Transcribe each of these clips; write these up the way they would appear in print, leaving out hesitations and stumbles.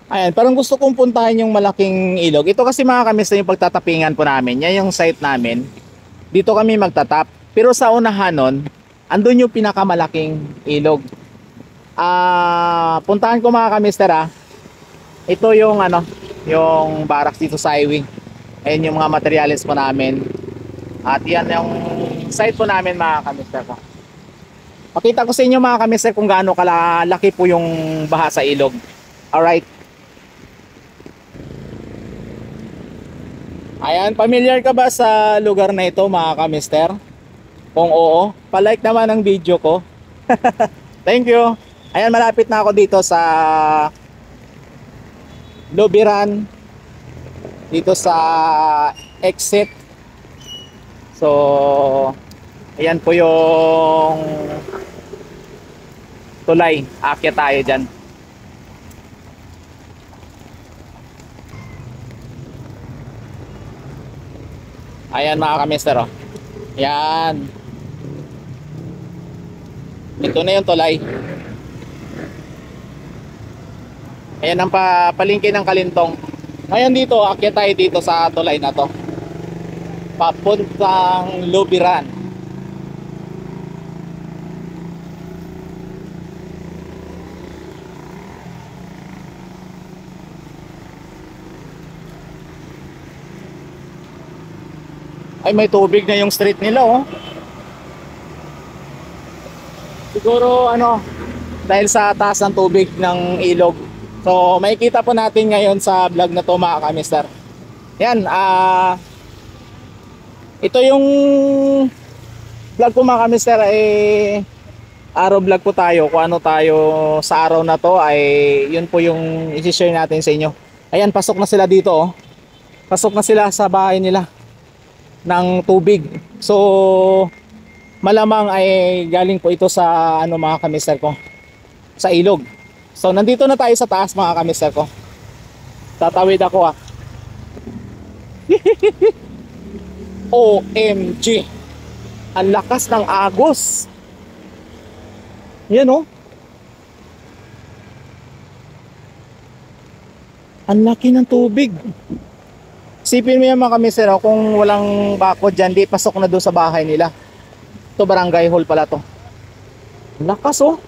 Ayan, parang gusto kong puntahan yung malaking ilog. Ito kasi mga kamister yung pagtatapingan po namin. Yan yung site namin. Dito kami magtatap. Pero sa unahan nun, andun yung pinakamalaking ilog. Puntahan ko mga kamister ah. Ito yung yung barracks dito sa highway. Ayan yung mga materials po namin. At yan yung site po namin mga kamister ko. Pakita ko sa inyo mga kamister kung gaano kalaki po yung baha sa ilog. Alright. Ayan, familiar ka ba sa lugar na ito mga kamister? Kung oo, palike naman ang video ko. Thank you. Ayan, malapit na ako dito sa Lubiran. Dito sa exit. So, ayan po yung tulay. Aakyat tayo dyan. Ayan mga kamister oh. Yan. Ito na yung tulay. Ayan ang palengke ng Kalintong. Ngayon dito, akyat tayo dito sa tulay na to. Papuntang Lubiran. Ay, may tubig na yung street nila oh. Siguro dahil sa taas ng tubig ng ilog. So makikita po natin ngayon sa vlog na to mga kamister. Yan, ito yung vlog ko mga kamister, araw vlog po tayo. Kung ano tayo sa araw na to ay yun po yung i-share natin sa inyo. Ayan, pasok na sila dito oh. Pasok na sila sa bahay nila ng tubig. So malamang ay galing po ito sa mga kamister ko, sa ilog. So nandito na tayo sa taas mga kamister ko. Tatawid ako ah. OMG, ang lakas ng agos. Yan oh. Ang laki ng tubig. Sipin mo yan mga kamister oh, kung walang bakod dyan, di pasok na doon sa bahay nila. Ito barangay hall pala to. Lakas oh.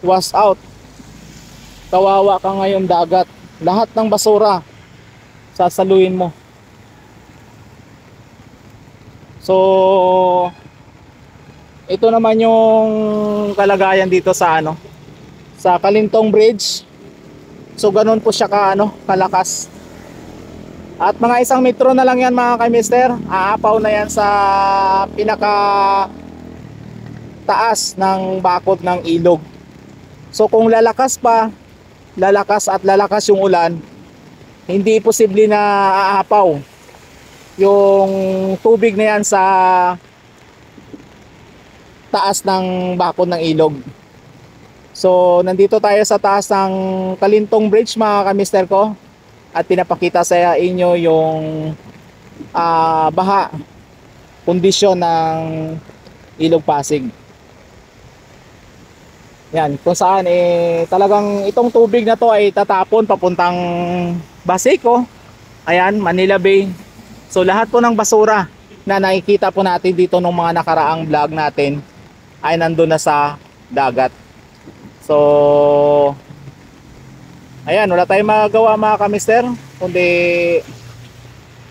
Was out. Kawawa ka ngayon dagat. Lahat ng basura sasaluin mo. So ito naman yung kalagayan dito sa sa Kalintong Bridge. So ganun po siya kalakas. At mga 1 metro na lang yan mga kamister. Aapaw na yan sa pinaka taas ng bakod ng ilog. So kung lalakas yung ulan, hindi posible na aapaw yung tubig na yan sa taas ng bakod ng ilog. So nandito tayo sa taas ng Kalintong Bridge mga kamister ko. At pinapakita sa inyo yung baha kondisyon ng Ilog Pasig. Yan, kung saan talagang itong tubig na to ay tatapon papuntang Baseco. Ayan, Manila Bay. So lahat po ng basura na nakikita po natin dito nung mga nakaraang vlog natin ay nandun na sa dagat. So ayan, wala tayong magagawa mga kamister, kundi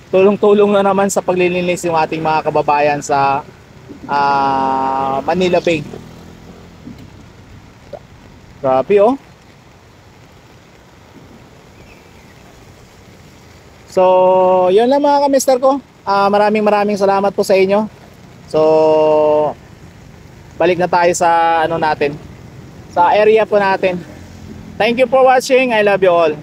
tulong-tulong na naman sa paglilinis yung ating mga kababayan sa Manila Bay. Grabe oh. So yun lang mga kamister ko. Maraming salamat po sa inyo. So balik na tayo sa natin, sa area po natin. Thank you for watching. I love you all.